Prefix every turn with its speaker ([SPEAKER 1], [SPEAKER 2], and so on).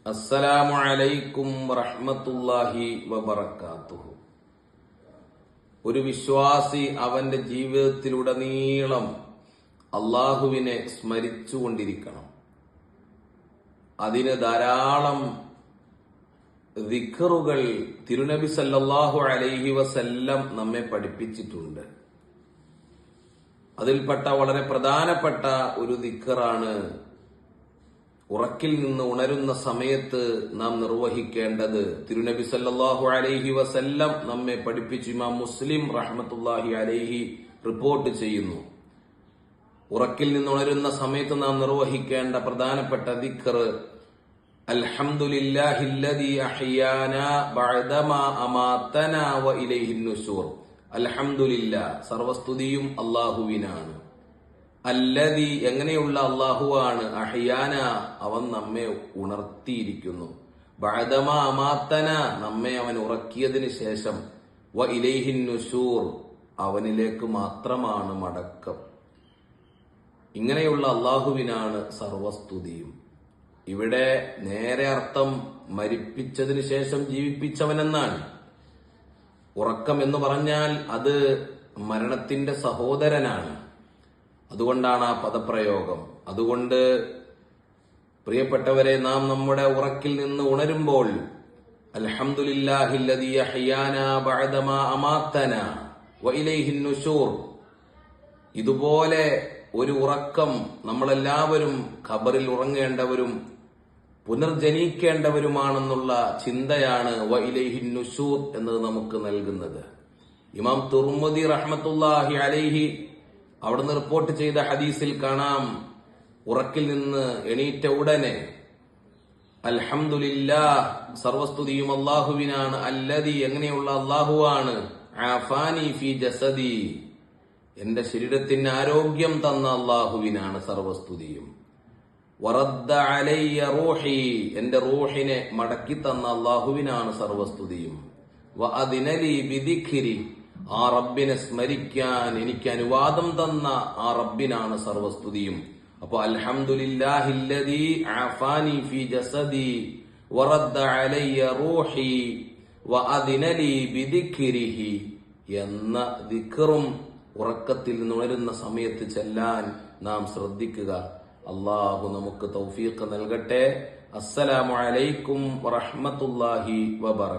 [SPEAKER 1] അസ്സലാമു അലൈക്കും വറഹ്മത്തുള്ളാഹി വബറകാതുഹു. ഒരു വിശ്വാസി അവന്റെ ജീവിതത്തിലുടനീളം അള്ളാഹുവിനെ സ്മരിച്ചുകൊണ്ടിരിക്കണം. അതിന് ധാരാളം ദിക്റുകൾ തിരുനബി സല്ലല്ലാഹു അലൈഹി വസല്ലം നമ്മെ പഠിപ്പിച്ചിട്ടുണ്ട്. അതിൽപ്പെട്ട വളരെ പ്രധാനപ്പെട്ട ഒരു ദിക്റാണ് ഉറക്കിൽ നിന്ന് ഉണരുന്ന സമയത്ത് നാം നിർവഹിക്കേണ്ടത്. തിരുനബി സല്ലല്ലാഹു അലൈഹി വസല്ലം നമ്മെ പഠിപ്പിച്ചു. ഇമാം മുസ്ലിം റഹ്മത്തുള്ളാഹി അലൈഹി റിപ്പോർട്ട് ചെയ്യുന്നു, ഉറക്കിൽ നിന്ന് ഉണരുന്ന സമയത്ത് നാം നിർവഹിക്കേണ്ട പ്രധാനപ്പെട്ട ദിക്ർ അൽഹംദുലില്ലാഹില്ലദീ അഹ്യാനാ ബഅദമാ അമാതനാ വ ഇലൈഹിൻ നുശൂർ. അൽഹംദുലില്ലാ, സർവസ്തുതിയും അല്ലാഹുവിനാണ്. അല്ലദീ, എങ്ങനെയുള്ള അല്ലാഹുവാണ്, അഹ്യാന, അവൻ നമ്മെ ഉണർത്തിയിരിക്കുന്നു, ബഅദമാ അമാതന, നമ്മെ അവൻ ഉറക്കിയതിന് ശേഷം, വ ഇലൈഹിൻ നുശൂർ, അവനിലേക്ക് മാത്രമാണ് മടക്കം. ഇങ്ങനെയുള്ള അല്ലാഹുവിനാണ് സർവസ്തുതിയും. ഇവിടെ നേരെ അർത്ഥം മരിപ്പിച്ചതിന് ശേഷം ജീവിപ്പിച്ചവനെന്നാണ്. ഉറക്കം എന്ന് പറഞ്ഞാൽ അത് മരണത്തിന്റെ സഹോദരനാണ്. അതുകൊണ്ടാണ് ആ പദപ്രയോഗം. അതുകൊണ്ട് പ്രിയപ്പെട്ടവരെ, നാം നമ്മുടെ ഉറക്കിൽ നിന്ന് ഉണരുമ്പോൾ അൽഹംദുലില്ലാഹില്ലദീ അഹ്യാനാ ബഅദമാ അമാതനാ വ ഇലൈഹിൻ നുശൂർ, ഇതുപോലെ ഒരു ഉറക്കം നമ്മളെല്ലാവരും ഖബറിൽ ഉറങ്ങേണ്ടവരും പുനർജനിക്കേണ്ടവരുമാണെന്നുള്ള ചിന്തയാണ് വ ഇലൈഹിൻ നുശൂർ എന്നത് നമുക്ക് നൽകുന്നത്. ഇമാം തുർമുദി റഹ്മത്തുള്ളാഹി അലൈഹി അവിടുന്ന് റിപ്പോർട്ട് ചെയ്ത ഹദീസിൽ കാണാം, ഉറക്കിൽ നിന്ന് എണീറ്റ ഉടനെ അൽഹംദുലില്ലാഹ്, സർവസ്തുതിയും അല്ലാഹുവിനാണ്, അല്ലദീ, എങ്ങനെയുള്ള അല്ലാഹുവാണ്, ആഫാനി ഫീ ജസദി, എന്റെ ശരീരത്തിന് ആരോഗ്യം തന്ന അല്ലാഹുവിനാണ് സർവസ്തുതിയും, വറദ്ദ അലയ്യ റൂഹി, എന്റെ റൂഹിനെ മടക്കി തന്ന അല്ലാഹുവിനാണ് സർവസ്തുതിയും, വഅദിനലി ബിദിക്രി, ആ റബ്ബിനെ സ്മരിക്കാൻ എനിക്ക് അനുവാദം തന്ന ആ റബ്ബിനാണ് സർവസ്തുതിയും. അപ്പൊ അൽഹംദുലില്ലാഹില്ലദീ ആഫാനി ഫീ ജസദി വറദ്ദ അലയ്യ റൂഹി വഅദിനലി ബിദിക്രിഹി എന്ന ദിക്റും ഉറക്കത്തിൽ നിന്നുണരുന്ന സമയത്ത് ചെല്ലാൻ നാം ശ്രദ്ധിക്കുക. അല്ലാഹു നമുക്ക് തൗഫീഖ് നൽകട്ടെ. അസ്സലാമു അലൈക്കും വറഹ്മത്തുള്ളാഹി വബറകാതുഹു.